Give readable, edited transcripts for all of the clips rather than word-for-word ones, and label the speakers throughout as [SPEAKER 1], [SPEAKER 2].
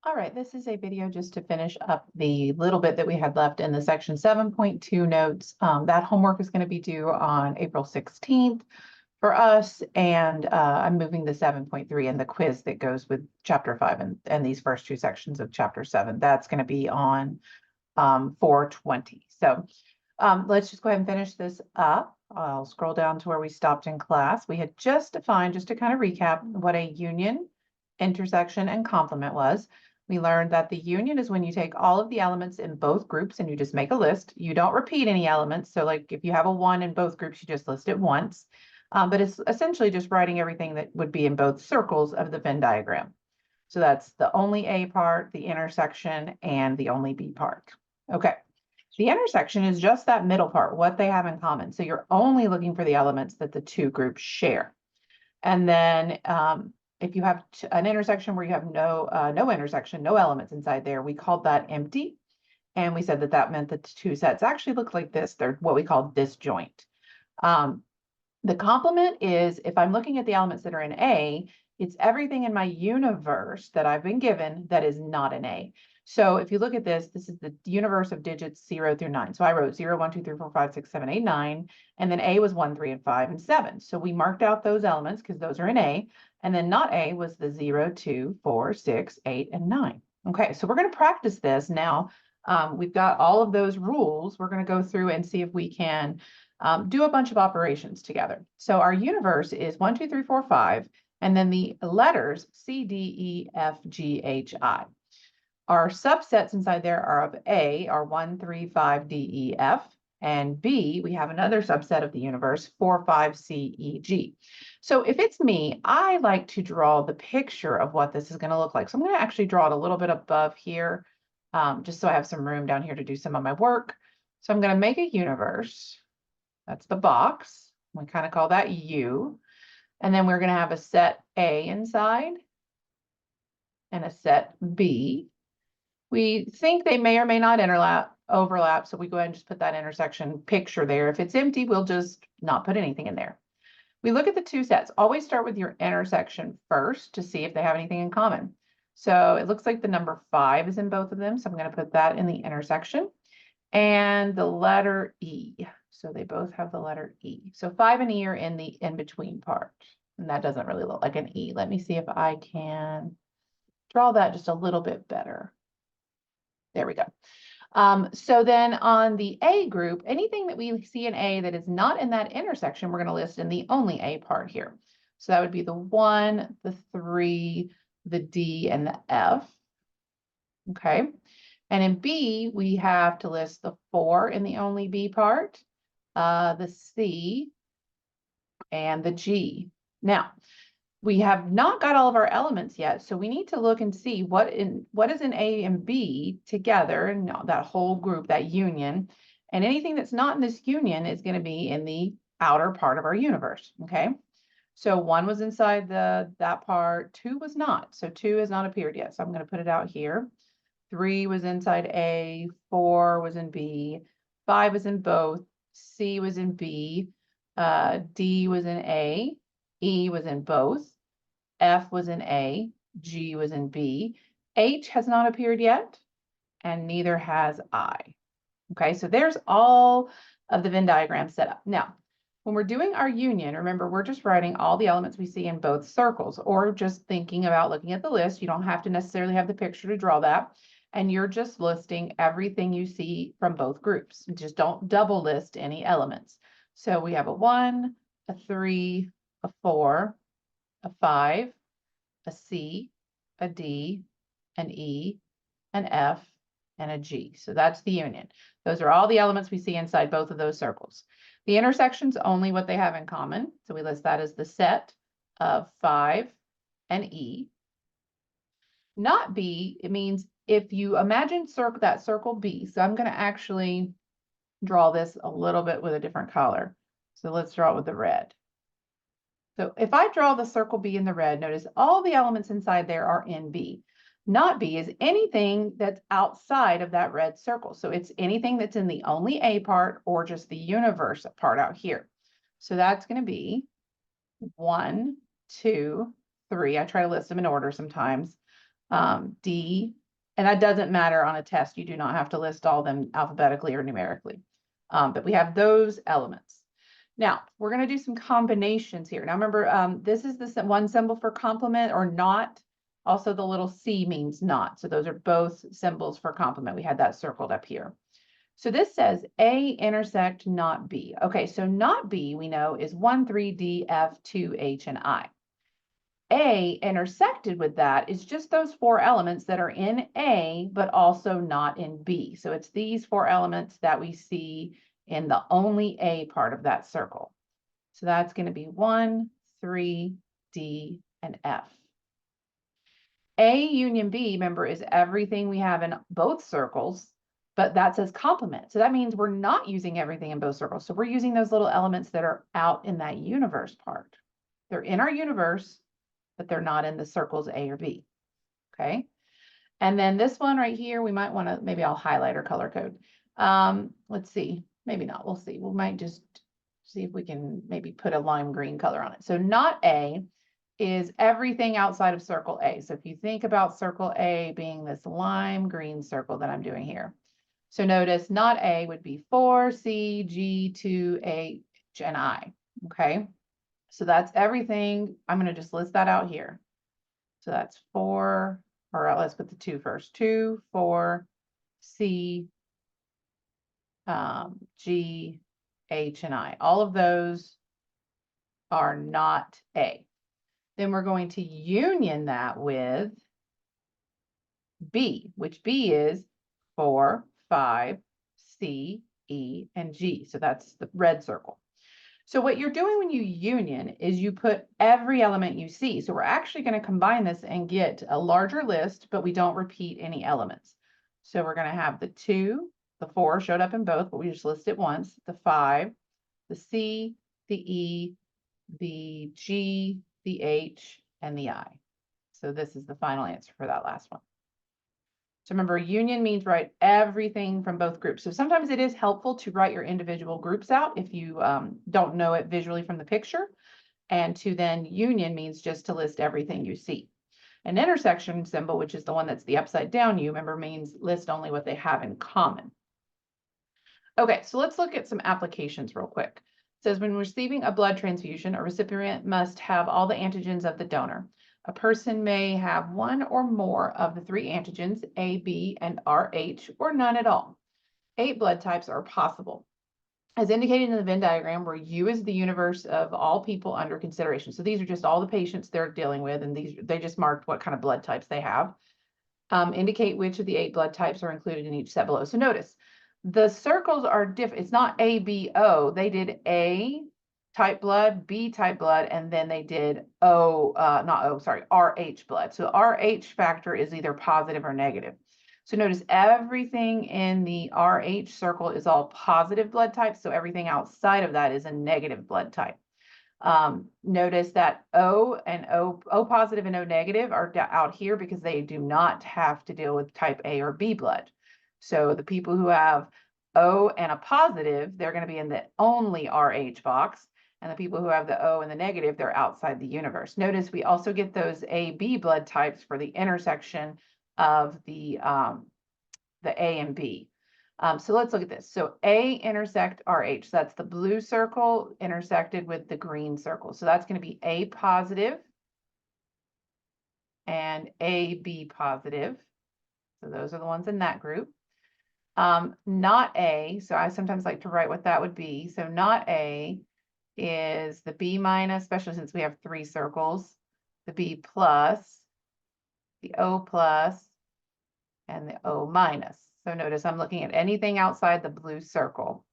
[SPEAKER 1] All right, this is a video just to finish up the little bit that we had left in the section 7.2 notes. That homework is going to be due on April 16th for us, and I'm moving the 7.3 and the quiz that goes with chapter 5 and these first two sections of chapter 7. That's going to be on 4/20. So let's just go ahead and finish this up. I'll scroll down to where we stopped in class. We had just defined, just to kind of recap, what a union, intersection, and complement was. We learned that the union is when you take all of the elements in both groups and you just make a list. You don't repeat any elements. So like if you have a 1 in both groups, you just list it once. But it's essentially just writing everything that would be in both circles of the Venn diagram. So that's the only A part, the intersection, and the only B part. Okay. The intersection is just that middle part, what they have in common. So you're only looking for the elements that the two groups share. And then if you have an intersection where you have no intersection, no elements inside there, we called that empty. And we said that that meant that the two sets actually look like this. They're what we call disjoint. The complement is if I'm looking at the elements that are in A, it's everything in my universe that I've been given that is not in A. So if you look at this, this is the universe of digits 0 through 9. So I wrote 0, 1, 2, 3, 4, 5, 6, 7, 8, 9. And then A was 1, 3, and 5, and 7. So we marked out those elements because those are in A. And then not A was the 0, 2, 4, 6, 8, and 9. Okay, so we're going to practice this now. We've got all of those rules. We're going to go through and see if we can do a bunch of operations together. So our universe is 1, 2, 3, 4, 5, and then the letters C, D, E, F, G, H, I. Our subsets inside there are of A are 1, 3, 5, D, E, F, and B, we have another subset of the universe, 4, 5, C, E, G. So if it's me, I like to draw the picture of what this is going to look like. So I'm going to actually draw it a little bit above here, just so I have some room down here to do some of my work. So I'm going to make a universe. That's the box. We kind of call that U. And then we're going to have a set A inside and a set B. We think they may or may not overlap. So we go ahead and just put that intersection picture there. If it's empty, we'll just not put anything in there. We look at the two sets. Always start with your intersection first to see if they have anything in common. So it looks like the number 5 is in both of them. So I'm going to put that in the intersection. And the letter E. So they both have the letter E. So 5 and E are in the in-between part. And that doesn't really look like an E. Let me see if I can draw that just a little bit better. There we go. So then on the A group, anything that we see in A that is not in that intersection, we're going to list in the only A part here. So that would be the 1, the 3, the D, and the F. Okay. And in B, we have to list the 4 in the only B part, the C, and the G. Now, we have not got all of our elements yet, so we need to look and see what is in A and B together, and that whole group, that union. And anything that's not in this union is going to be in the outer part of our universe. Okay. So 1 was inside that part, 2 was not. So 2 has not appeared yet. So I'm going to put it out here. 3 was inside A, 4 was in B, 5 was in both, C was in B, D was in A, E was in both, F was in A, G was in B, H has not appeared yet, and neither has I. Okay, so there's all of the Venn diagram set up. Now, when we're doing our union, remember, we're just writing all the elements we see in both circles, or just thinking about looking at the list. You don't have to necessarily have the picture to draw that. And you're just listing everything you see from both groups. Just don't double list any elements. So we have a 1, a 3, a 4, a 5, a C, a D, an E, an F, and a G. So that's the union. Those are all the elements we see inside both of those circles. The intersection's only what they have in common. So we list that as the set of 5 and E. Not B, it means if you imagine that circle B, so I'm going to actually draw this a little bit with a different color. So let's draw it with the red. So if I draw the circle B in the red, notice all the elements inside there are in B. Not B is anything that's outside of that red circle. So it's anything that's in the only A part or just the universe part out here. So that's going to be 1, 2, 3. I try to list them in order sometimes. D, and that doesn't matter on a test. You do not have to list all of them alphabetically or numerically. But we have those elements. Now, we're going to do some combinations here. Now, remember, this is the one symbol for complement or not. Also, the little C means not. So those are both symbols for complement. We had that circled up here. So this says A intersect not B. Okay, so not B, we know, is 1, 3, D, F, 2, H, and I. A intersected with that is just those 4 elements that are in A, but also not in B. So it's these 4 elements that we see in the only A part of that circle. So that's going to be 1, 3, D, and F. A union B, remember, is everything we have in both circles, but that says complement. So that means we're not using everything in both circles. So we're using those little elements that are out in that universe part. They're in our universe, but they're not in the circles A or B. Okay. And then this one right here, we might want to, maybe I'll highlight or color code. Let's see, maybe not, we'll see. We might just see if we can maybe put a lime green color on it. So not A is everything outside of circle A. So if you think about circle A being this lime green circle that I'm doing here. So notice not A would be 4, C, G, 2, H, and I. Okay. So that's everything. I'm going to just list that out here. So that's 4, or let's put the 2 first. 2, 4, C, G, H, and I. All of those are not A. Then we're going to union that with B, which B is 4, 5, C, E, and G. So that's the red circle. So what you're doing when you union is you put every element you see. So we're actually going to combine this and get a larger list, but we don't repeat any elements. So we're going to have the 2, the 4 showed up in both, but we just list it once, the 5, the C, the E, the G, the H, and the I. So this is the final answer for that last one. So remember, union means write everything from both groups. So sometimes it is helpful to write your individual groups out if you don't know it visually from the picture. And to then union means just to list everything you see. An intersection symbol, which is the one that's the upside down U, remember, means list only what they have in common. Okay, so let's look at some applications real quick. It says when receiving a blood transfusion, a recipient must have all the antigens of the donor. A person may have one or more of the 3 antigens, A, B, and Rh, or none at all. 8 blood types are possible. As indicated in the Venn diagram, where U is the universe of all people under consideration. So these are just all the patients they're dealing with, and they just marked what kind of blood types they have. Indicate which of the 8 blood types are included in each set below. So notice, the circles are different. It's not A, B, O. They did A type blood, B type blood, and then they did RH blood. So RH factor is either positive or negative. So notice everything in the RH circle is all positive blood types. So everything outside of that is a negative blood type. Notice that O positive and O negative are out here because they do not have to deal with type A or B blood. So the people who have O and a positive, they're going to be in the only RH box. And the people who have the O and the negative, they're outside the universe. Notice we also get those AB blood types for the intersection of the A and B. So let's look at this. So A intersect RH. So that's the blue circle intersected with the green circle. So that's going to be A positive and AB positive. So those are the ones in that group. Not A. So I sometimes like to write what that would be. So not A is the B minus, especially since we have 3 circles, the B plus, the O plus, and the O minus. So notice I'm looking at anything outside the blue circle.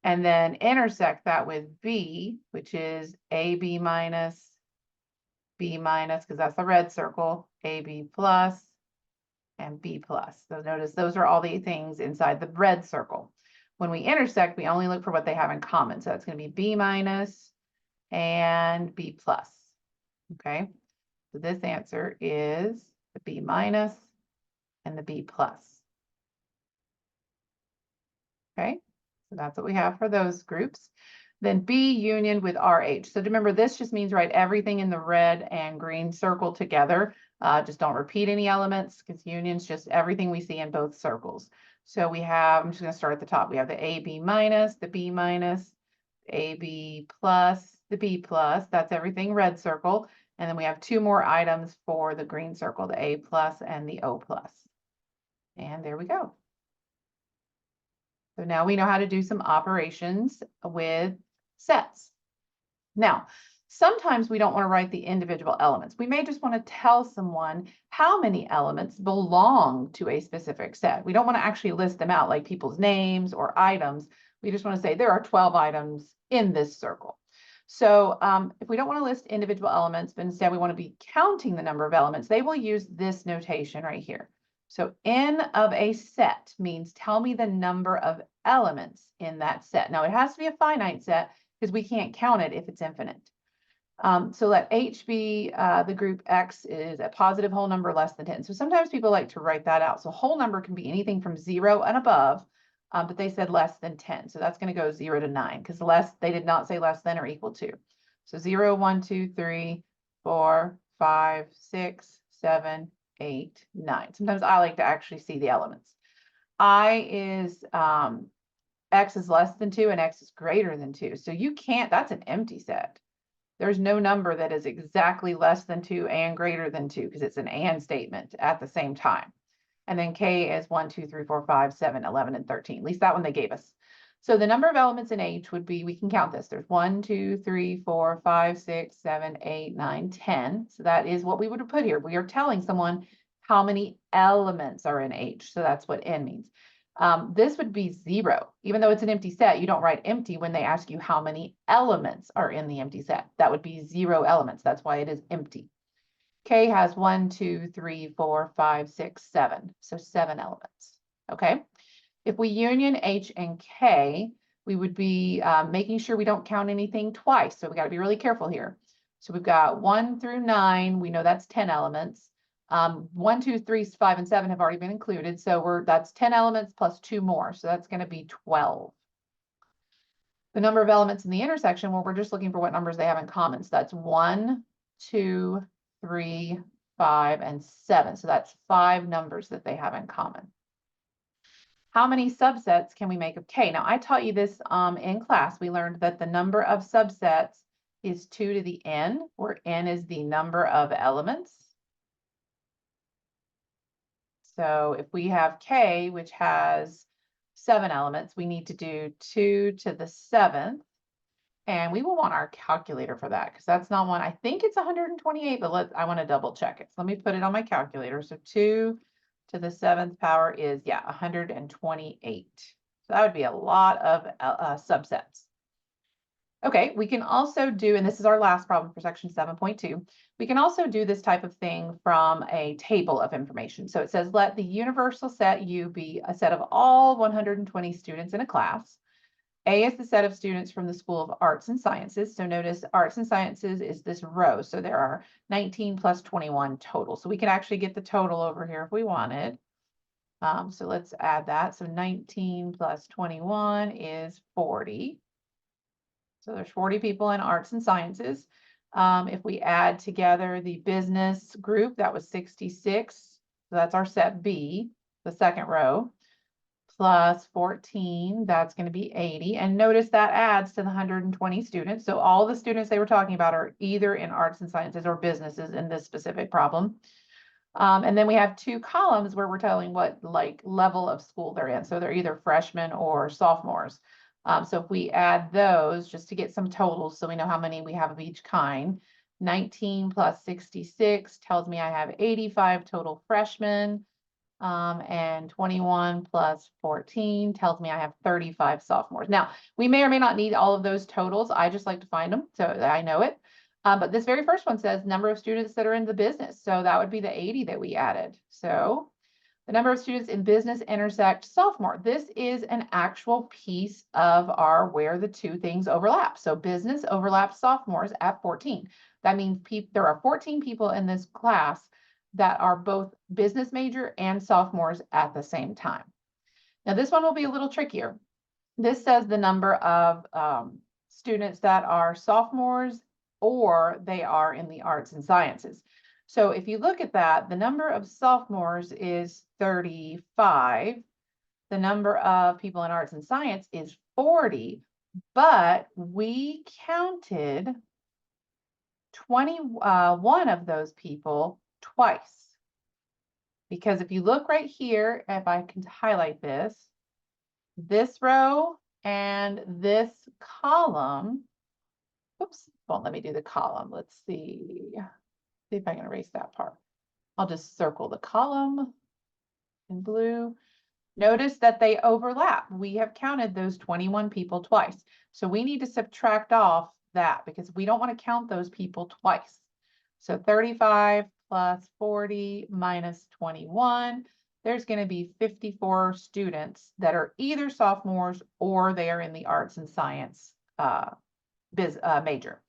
[SPEAKER 1] And then intersect that with B, which is AB minus, B minus, because that's the red circle, AB plus, and B plus. So notice those are all the things inside the red circle. When we intersect, we only look for what they have in common. So that's going to be B minus and B plus. Okay, so this answer is the B minus and the B plus. Okay, so that's what we have for those groups. Then B, union with RH. So remember, this just means write everything in the red and green circle together. Just don't repeat any elements because union's just everything we see in both circles. So we have, I'm just going to start at the top. We have the AB minus, the B minus, AB plus, the B plus. That's everything red circle. And then we have two more items for the green circle, the A plus and the O plus. And there we go. So now we know how to do some operations with sets. Now, sometimes we don't want to write the individual elements. We may just want to tell someone how many elements belong to a specific set. We don't want to actually list them out like people's names or items. We just want to say there are 12 items in this circle. So if we don't want to list individual elements, but instead we want to be counting the number of elements, they will use this notation right here. So N of a set means tell me the number of elements in that set. Now it has to be a finite set because we can't count it if it's infinite. So let H be the group X is a positive whole number less than 10. So sometimes people like to write that out. So whole number can be anything from 0 and above, but they said less than 10. So that's going to go 0 to 9 because they did not say less than or equal to. So 0, 1, 2, 3, 4, 5, 6, 7, 8, 9. Sometimes I like to actually see the elements. I is X is less than 2 and X is greater than 2. So you can't, that's an empty set. There's no number that is exactly less than 2 and greater than 2 because it's an and statement at the same time. And then K is 1, 2, 3, 4, 5, 7, 11, and 13. At least that one they gave us. So the number of elements in H would be, we can count this. There's 1, 2, 3, 4, 5, 6, 7, 8, 9, 10. So that is what we would have put here. We are telling someone how many elements are in H. So that's what N means. This would be 0. Even though it's an empty set, you don't write empty when they ask you how many elements are in the empty set. That would be 0 elements. That's why it is empty. K has 1, 2, 3, 4, 5, 6, 7. So 7 elements. Okay. If we union H and K, we would be making sure we don't count anything twice. So we got to be really careful here. So we've got 1 through 9. We know that's 10 elements. 1, 2, 3, 5, and 7 have already been included. So that's 10 elements plus 2 more. So that's going to be 12. The number of elements in the intersection, well, we're just looking for what numbers they have in common. So that's 1, 2, 3, 5, and 7. So that's 5 numbers that they have in common. How many subsets can we make of K? Now, I taught you this in class. We learned that the number of subsets is 2 to the N, where N is the number of elements. So if we have K, which has 7 elements, we need to do 2 to the 7th. And we will want our calculator for that because that's not one. I think it's 128, but I want to double check it. So let me put it on my calculator. So 2 to the 7th power is, 128. So that would be a lot of subsets. Okay, we can also do, and this is our last problem for section 7.2, we can also do this type of thing from a table of information. So it says, let the universal set U be a set of all 120 students in a class. A is the set of students from the School of Arts and Sciences. So notice Arts and Sciences is this row. So there are 19 plus 21 total. So we can actually get the total over here if we wanted. So let's add that. So 19 plus 21 is 40. So there's 40 people in Arts and Sciences. If we add together the business group, that was 66. So that's our set B, the second row. Plus 14, that's going to be 80. And notice that adds to the 120 students. So all the students they were talking about are either in arts and sciences or businesses in this specific problem. And then we have 2 columns where we're telling what level of school they're in. So they're either freshmen or sophomores. So if we add those just to get some totals so we know how many we have of each kind, 19 plus 66 tells me I have 85 total freshmen. And 21 plus 14 tells me I have 35 sophomores. Now, we may or may not need all of those totals. I just like to find them so that I know it. But this very first one says number of students that are in the business. So that would be the 80 that we added. So the number of students in business intersect sophomore. This is an actual piece of our where the two things overlap. So business overlaps sophomores at 14. That means there are 14 people in this class that are both business major and sophomores at the same time. Now this one will be a little trickier. This says the number of students that are sophomores or they are in the arts and sciences. So if you look at that, the number of sophomores is 35. The number of people in arts and science is 40, but we counted 21 of those people twice. Because if you look right here, if I can highlight this row and this column, oops, won't let me do the column. Let's see if I can erase that part. I'll just circle the column in blue. Notice that they overlap. We have counted those 21 people twice. So we need to subtract off that because we don't want to count those people twice. So 35 plus 40 minus 21, there's going to be 54 students that are either sophomores or they are in the arts and science major.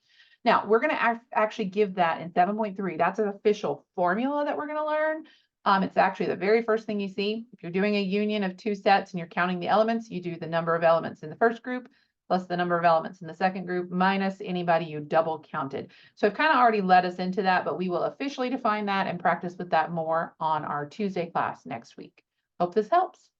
[SPEAKER 1] Now, we're going to actually give that in 7.3. That's an official formula that we're going to learn. It's actually the very first thing you see. If you're doing a union of two sets and you're counting the elements, you do the number of elements in the first group plus the number of elements in the second group minus anybody you double counted. So I've kind of already led us into that, but we will officially define that and practice with that more on our Tuesday class next week. Hope this helps.